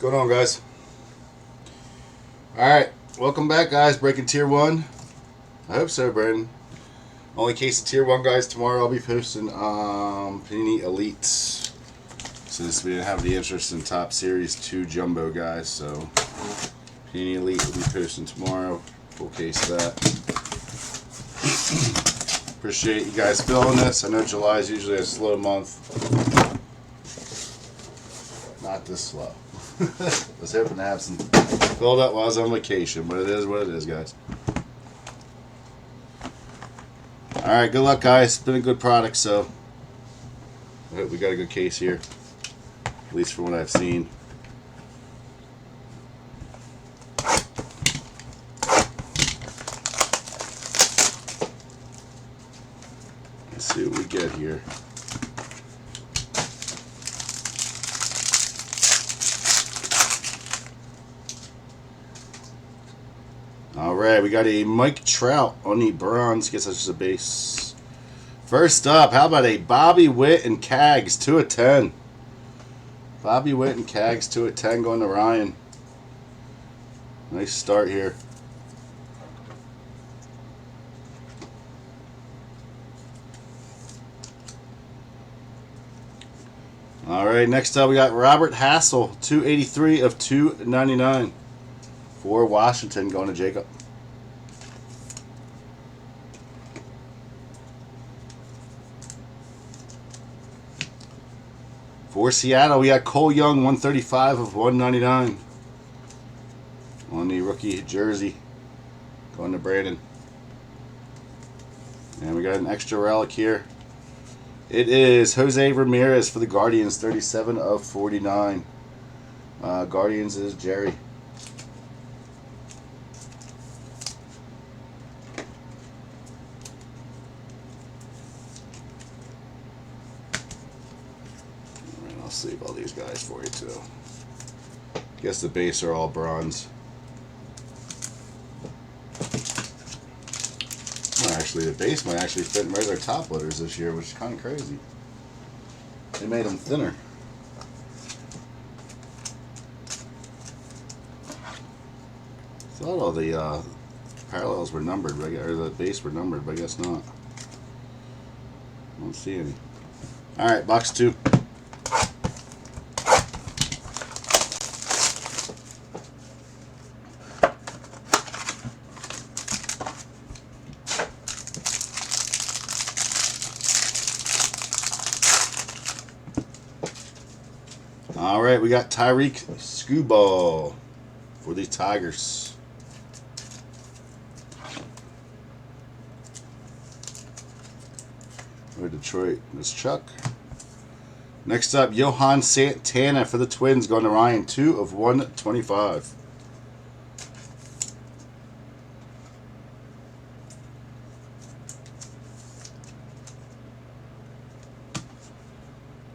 going on, guys? Alright, welcome back, guys. Breaking Tier 1. I hope so, Brandon. Only case of Tier 1, guys. Tomorrow I'll be posting Panini Elites. Since we didn't have the interest in Top Series 2 Jumbo, guys. So, Panini Elite will be posting tomorrow. Full case of that. Appreciate you guys filling this. I know July is usually a slow month. Not this slow. Was hoping to have some filled up while I was on vacation, but it is what it is, guys. Alright, good luck, guys. It's been a good product, so I hope we got a good case here. At least from what I've seen. Let's see what we get here. Alright, we got a Mike Trout on the bronze. Guess that's just a base. First up, how about a Bobby Witt and Cags 2 of 10? Bobby Witt and Cags 2 of 10 going to Ryan. Nice start here. Alright, next up we got Robert Hassel, 283 of 299. For Washington, going to Jacob. For Seattle, we got Cole Young, 135 of 199. On the rookie jersey, going to Brandon. And we got an extra relic here. It is Jose Ramirez for the Guardians, 37 of 49. Guardians is Jerry. I'll save all these guys for you too. Guess the base are all bronze. Well, actually, the base might actually fit in regular top loaders this year, which is kind of crazy. They made them thinner. Thought all the parallels were numbered, or the base were numbered, but I guess not. I don't see any. All right, box 2. All right, we got Tyreek Skubal for the Tigers. Or Detroit, Miss Chuck. Next up, Johan Santana for the Twins, going to Ryan, 2 of 125.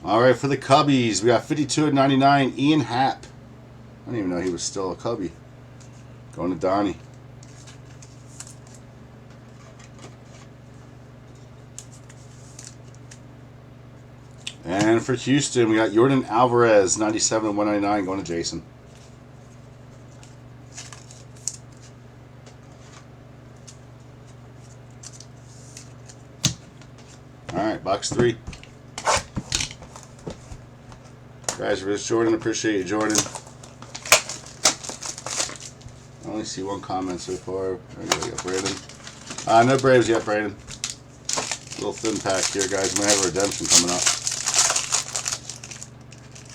All right, for the Cubbies, we got 52 of 99, Ian Happ. I didn't even know he was still a Cubby. Going to Donnie. And for Houston, we got Jordan Alvarez, 97 of 199, going to Jason. All right, box 3. Guys, for this Jordan, appreciate you, Jordan. I only see one comment so far. I got Brandon. No Braves yet, Brandon. Little thin pack here, guys. We might have a redemption coming up.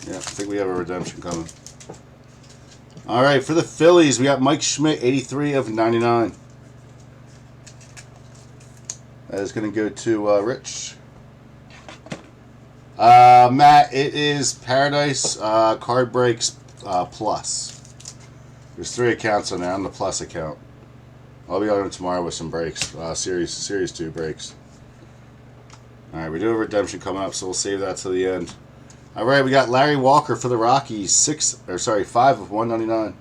Yeah, I think we have a redemption coming. All right, for the Phillies, we got Mike Schmidt, 83 of 99. That is going to go to Rich. Matt, it is Paradise Card Breaks Plus. There's 3 accounts on there. I'm the Plus account. I'll be on it tomorrow with some breaks. Series 2 breaks. Alright, we do have a redemption coming up, so we'll save that to the end. Alright, we got Larry Walker for the Rockies, 5 of 199.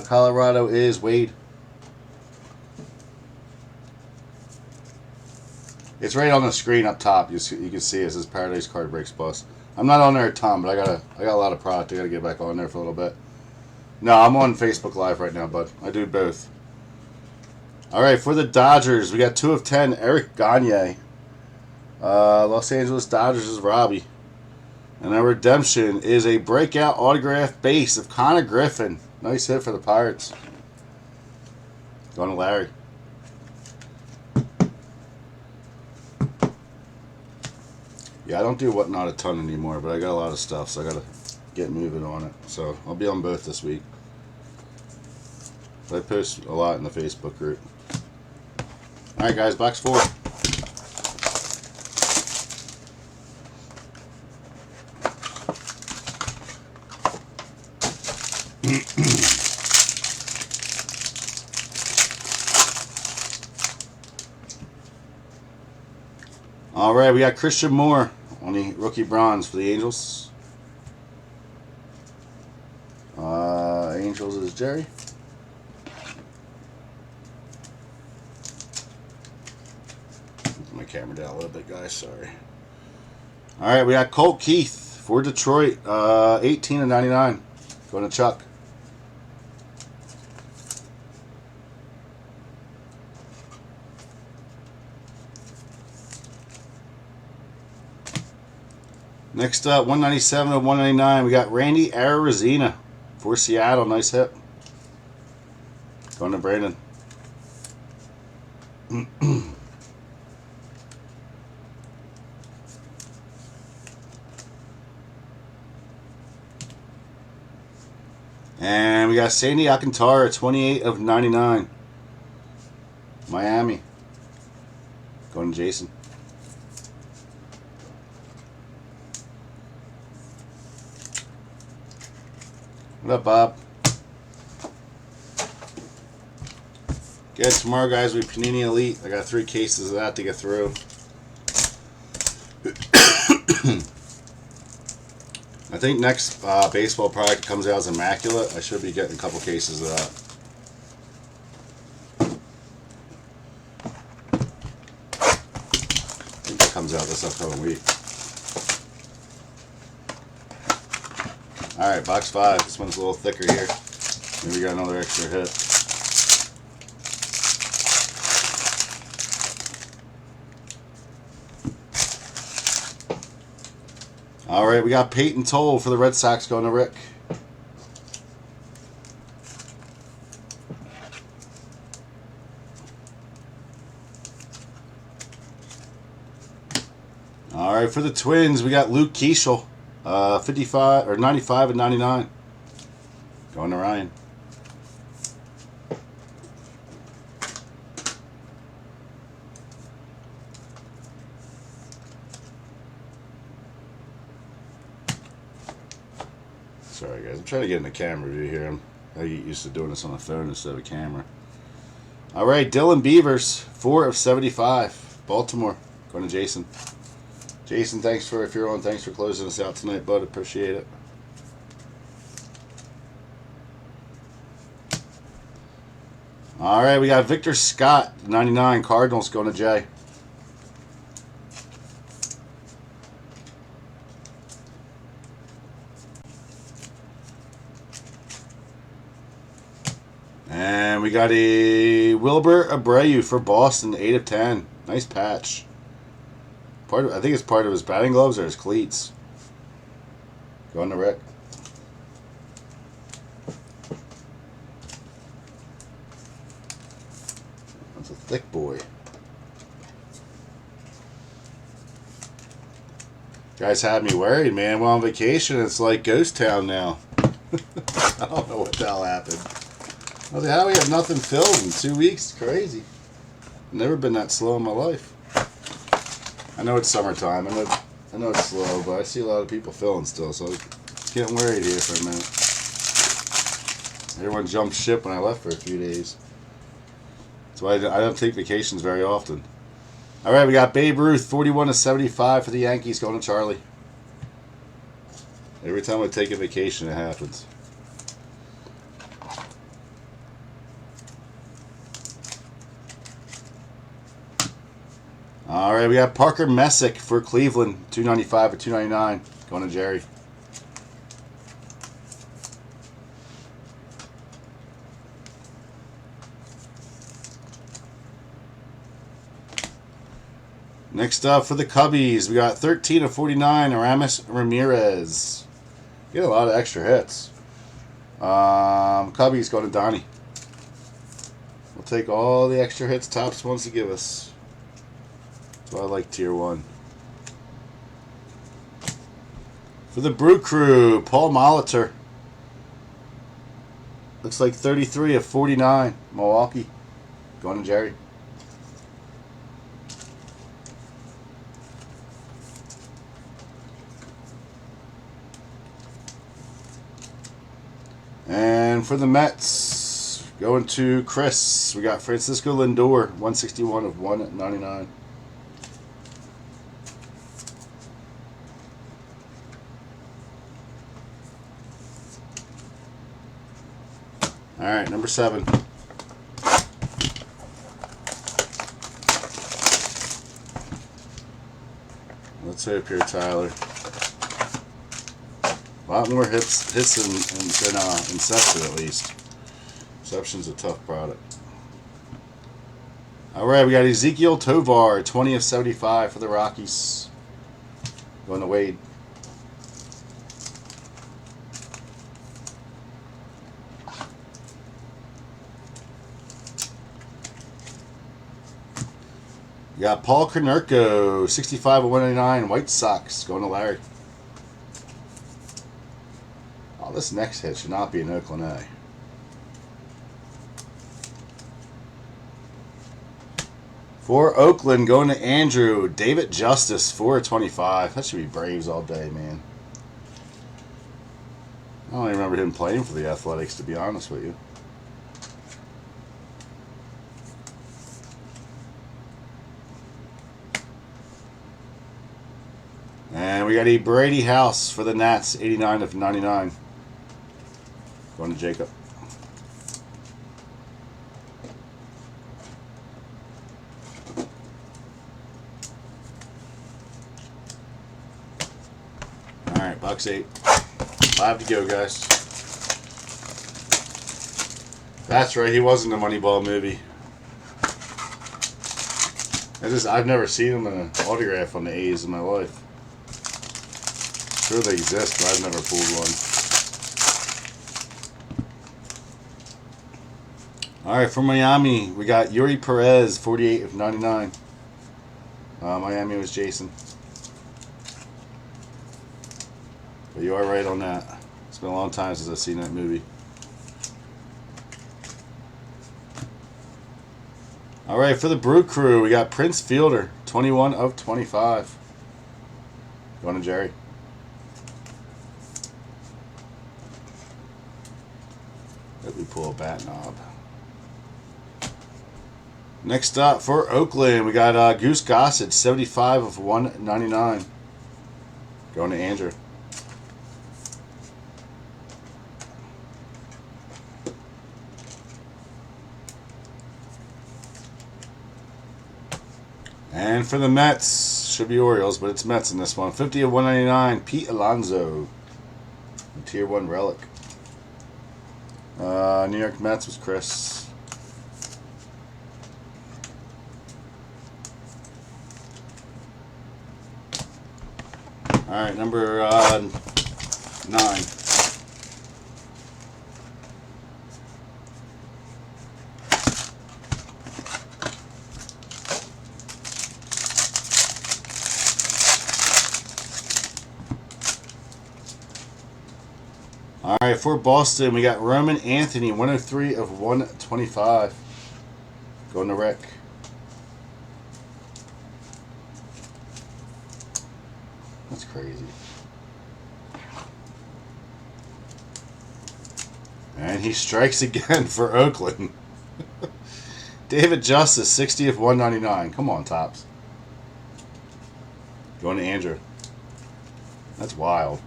Colorado is Wade. It's right on the screen up top. You can see it says Paradise Card Breaks Plus. I'm not on there a ton, but I got a lot of product. I gotta get back on there for a little bit. No, I'm on Facebook Live right now, bud. I do both. All right, for the Dodgers, we got 2 of 10. Eric Gagne. Los Angeles Dodgers is Robbie. And our redemption is a breakout autograph base of Connor Griffin. Nice hit for the Pirates. Going to Larry. Yeah, I don't do Whatnot a ton anymore, but I got a lot of stuff, so I got to get moving on it. So I'll be on both this week. But I post a lot in the Facebook group. All right, guys, box 4. All right, we got Christian Moore on the rookie bronze for the Angels. Angels is Jerry. Put my camera down a little bit, guys. Sorry. All right, we got Colt Keith for Detroit. 18 of 99. Going to Chuck. Next up, 197 of 199. We got Randy Arozarena for Seattle. Nice hit. Going to Brandon. And we got Sandy Alcantara, 28 of 99. Miami. Going to Jason. What up, Bob? Again, tomorrow, guys, we Panini Elite. I got 3 cases of that to get through. I think next baseball product comes out as Immaculate. I should be getting a couple cases of that. I think that comes out this upcoming week. Alright, box 5. This one's a little thicker here. Maybe we got another extra hit. Alright, we got Peyton Toll for the Red Sox going to Rick. Alright, for the Twins, we got Luke Keeschel. 55 or 95 and 99. Going to Ryan. Sorry, guys. I'm trying to get in the camera view here. I'm used to doing this on the phone instead of a camera. All right, Dylan Beavers, 4 of 75. Baltimore. Going to Jason. Jason, thanks for, if you're on, thanks for closing us out tonight, bud. Appreciate it. All right, we got Victor Scott, 99. Cardinals going to Jay. And we got a Wilber Abreu for Boston, 8 of 10. Nice patch. I think it's part of his batting gloves or his cleats. Going to Rick. That's a thick boy. Guys had me worried, man. While on vacation, it's like ghost town now. I don't know what the hell happened. I was like, how do we have nothing filled in 2 weeks? It's crazy. Never been that slow in my life. I know it's summertime. I know it's slow, but I see a lot of people filling still, so I was getting worried here for a minute. Everyone jumped ship when I left for a few days. That's why I don't take vacations very often. All right, we got Babe Ruth, 41 of 75 for the Yankees, going to Charlie. Every time I take a vacation, it happens. All right, we got Parker Messick for Cleveland, 295 or 299, Going to Jerry. Next up for the Cubbies, we got 13 of 49, Aramis Ramirez. Get a lot of extra hits. Cubbies going to Donnie. We'll take all the extra hits Topps wants to give us. That's why I like Tier 1. For the Brew Crew, Paul Molitor. Looks like 33 of 49, Milwaukee. Going to Jerry. And for the Mets, going to Chris, we got Francisco Lindor, 161 of 199. All right, number 7. Let's hope here, Tyler. A lot more hits than Inception, at least. Inception's a tough product. All right, we got Ezequiel Tovar, 20 of 75 for the Rockies. Going to Wade. We got Paul Konerko, 65 of 199, White Sox. Going to Larry. This next hit should not be an Oakland A. For Oakland, going to Andrew, David Justice, 4 of 25. That should be Braves all day, man. I don't even remember him playing for the Athletics, to be honest with you. And we got a Brady House for the Nats, 89 of 99. Going to Jacob. All right, box 8. 5 to go, guys. That's right, he was in the Moneyball movie. I've never seen him in an autograph on the A's in my life. Sure they exist, but I've never pulled one. All right, from Miami, we got Yuri Perez, 48 of 99. Miami was Jason. But you are right on that. It's been a long time since I've seen that movie. All right, for the Brew Crew, we got Prince Fielder, 21 of 25. Going to Jerry. Let me pull a bat knob. Next up for Oakland, we got Goose Gossett, 75 of 199. Going to Andrew. And for the Mets, should be Orioles, but it's Mets in this one. 50 of 199, Pete Alonso. Tier 1 relic. New York Mets was Chris. All right, number 9. All right, for Boston, we got Roman Anthony, 103 of 125. Going to Rick. That's crazy. And he strikes again for Oakland. David Justice, 60 of 199. Come on, Topps. Going to Andrew. That's wild.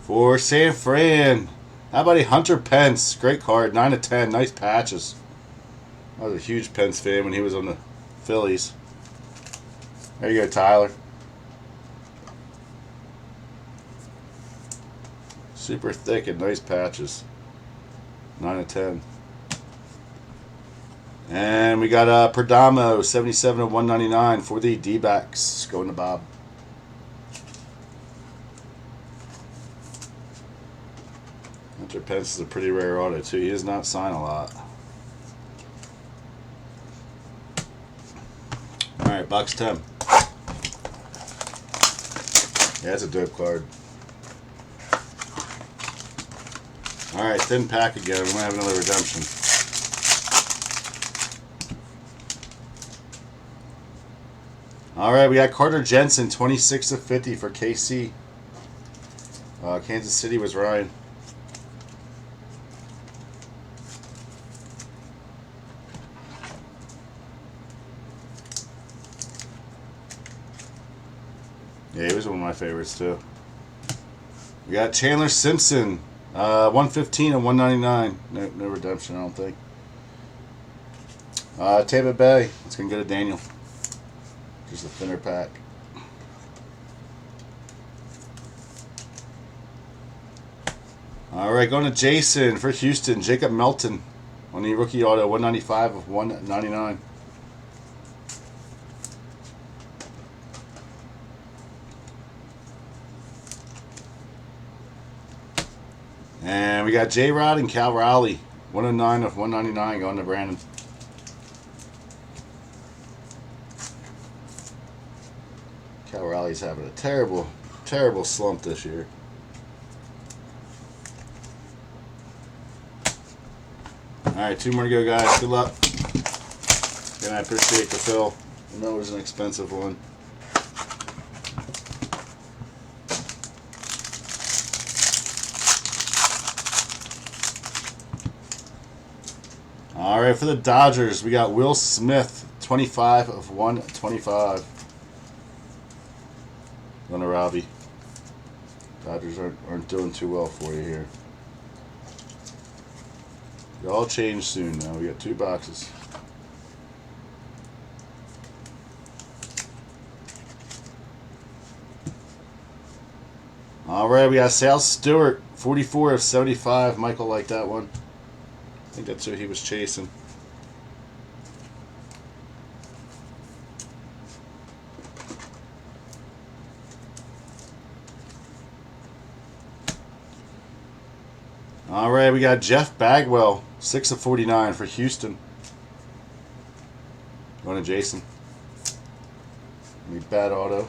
For San Fran, how about a Hunter Pence? Great card, 9 of 10, nice patches. I was a huge Pence fan when he was on the Phillies. There you go, Tyler. Super thick and nice patches. 9 of 10. And we got Perdomo, 77 of 199 for the D-backs. Going to Bob. Hunter Pence is a pretty rare auto, too. He does not sign a lot. Alright, box 10. Yeah, that's a dope card. Alright, thin pack again. We might have another redemption. Alright, we got Carter Jensen, 26 of 50 for KC. Kansas City was Ryan. Yeah, he was one of my favorites too. We got Chandler Simpson, 115 and 199. No redemption, I don't think. Tampa Bay. It's gonna go to Daniel. Just a thinner pack. All right, going to Jason for Houston. Jacob Melton on the rookie auto, 195 of 199. And we got J-Rod and Cal Raleigh, 109 of 199 going to Brandon. Cal Raleigh's having a terrible, terrible slump this year. Alright, 2 more to go, guys. Good luck. And I appreciate the fill. I know it was an expensive one. Alright, for the Dodgers, we got Will Smith, 25 of 125. Going to Robbie. Dodgers aren't doing too well for you here. They all change soon now. We got 2 boxes. Alright, we got Sal Stewart, 44 of 75. Michael liked that one. I think that's who he was chasing. All right, we got Jeff Bagwell, 6 of 49 for Houston. Going to Jason. Need bad auto.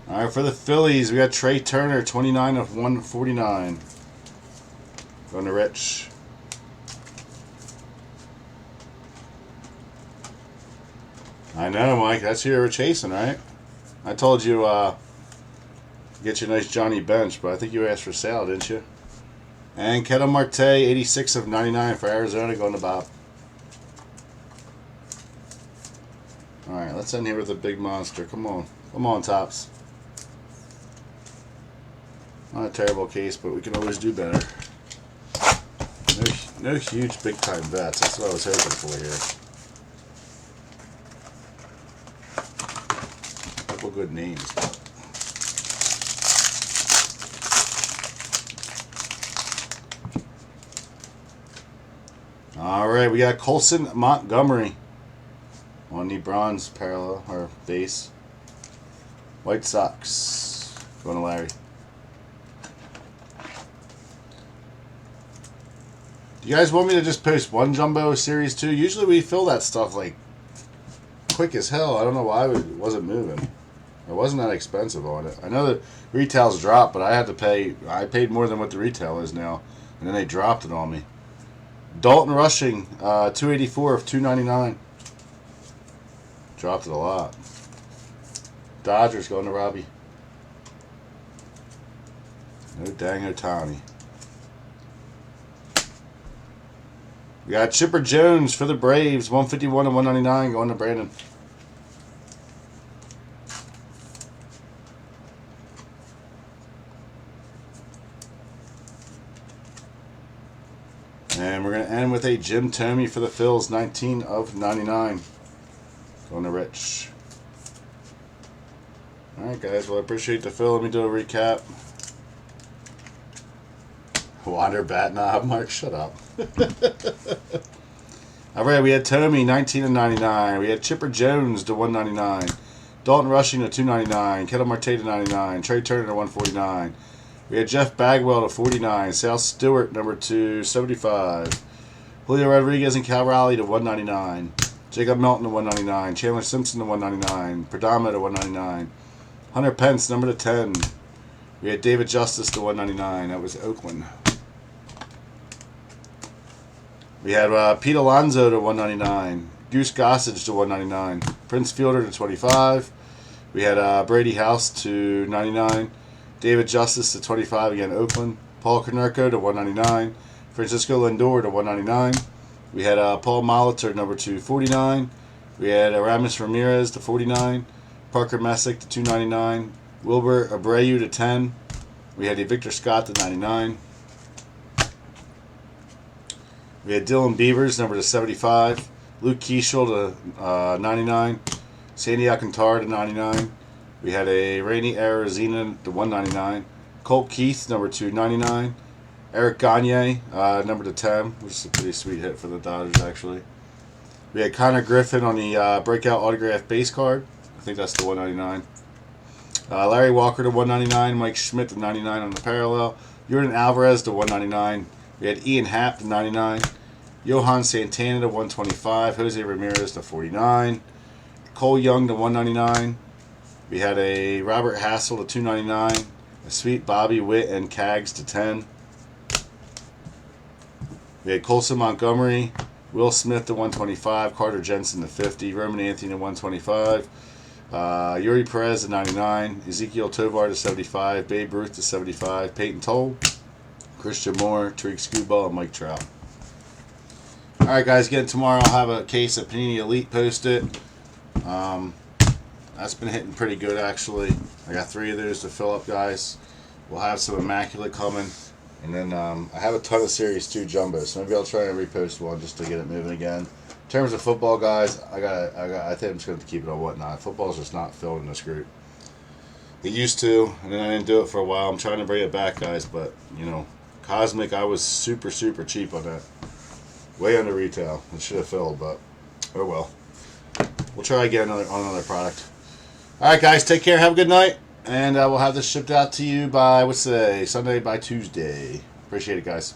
All right, for the Phillies, we got Trey Turner, 29 of 149. Going to Rich. I know, Mike. That's who you were chasing, right? I told you get you a nice Johnny Bench, but I think you asked for Sal, didn't you? And Ketel Marte, 86 of 99 for Arizona, going to Bob. All right, let's end here with a big monster. Come on. Come on, Topps. Not a terrible case, but we can always do better. No huge big-time bets. That's what I was hoping for here. A couple good names. All right, we got Colson Montgomery on the bronze parallel or base. White Sox. Going to Larry. Do you guys want me to just post one Jumbo Series 2? Usually we fill that stuff like quick as hell. I don't know why it wasn't moving. It wasn't that expensive on it. I know that retail's dropped, but I had to pay. I paid more than what the retail is now, and then they dropped it on me. Dalton Rushing, 284 of 299. Dropped it a lot. Dodgers going to Robbie. No dang Ohtani. We got Chipper Jones for the Braves, 151 and 199 going to Brandon. And we're going to end with a Jim Thome for the Phils, 19 of 99. Going to Rich. Alright, guys. Well, I appreciate the fill. Let me do a recap. Wander bat knob. Mark, shut up. Alright, we had Thome, 19 of 99. We had Chipper Jones to 199. Dalton Rushing to 299. Ketel Marte to 99. Trey Turner to 149. We had Jeff Bagwell to 49. Sal Stewart, number 275. Julio Rodriguez and Cal Raleigh to 199. Jacob Melton to 199. Chandler Simpson to 199. Pradama to 199. Hunter Pence, number to 10. We had David Justice to 199. That was Oakland. We had Pete Alonso to 199. Goose Gossage to 199. Prince Fielder to 25. We had Brady House to 99. David Justice to 25, again, Oakland. Paul Konerko to 199. Francisco Lindor to 199. We had Paul Molitor, number 249. We had Aramis Ramirez to 49. Parker Messick to 299. Wilbur Abreu to 10. We had Victor Scott to 99. We had Dylan Beavers, number to 75. Luke Keeschel to 99. Sandy Alcantara to 99. We had a Rainy Arizona to 199. Colt Keith, number 299. Eric Gagne, number to 10, which is a pretty sweet hit for the Dodgers, actually. We had Connor Griffin on the breakout autograph base card. I think that's the 199. Larry Walker to 199. Mike Schmidt to 99 on the parallel. Jordan Alvarez to 199. We had Ian Happ to 99. Johan Santana to 125. Jose Ramirez to 49. Cole Young to 199. We had a Robert Hassel to 299. A sweet Bobby Witt and Cags to 10. We had Colson Montgomery. Will Smith to 125. Carter Jensen to 50. Roman Anthony to 125. Yuri Perez to 99. Ezekiel Tovar to 75. Babe Ruth to 75. Peyton Toll. Christian Moore. Tariq Skubal, and Mike Trout. Alright, guys, again, tomorrow I'll have a case of Panini Elite posted. That's been hitting pretty good, actually. I got 3 of those to fill up, guys. We'll have some Immaculate coming. And then I have a ton of Series 2 Jumbo, so maybe I'll try and repost one just to get it moving again. In terms of football, guys, I think I'm just going to keep it on Whatnot. Football's just not filled in this group. It used to, and then I didn't do it for a while. I'm trying to bring it back, guys, but, you know, Cosmic, I was super, super cheap on that. Way under retail. It should have filled, but oh well. We'll try again on another product. Alright, guys, take care. Have a good night. And we'll have this shipped out to you by, what's today? Sunday by Tuesday. Appreciate it, guys.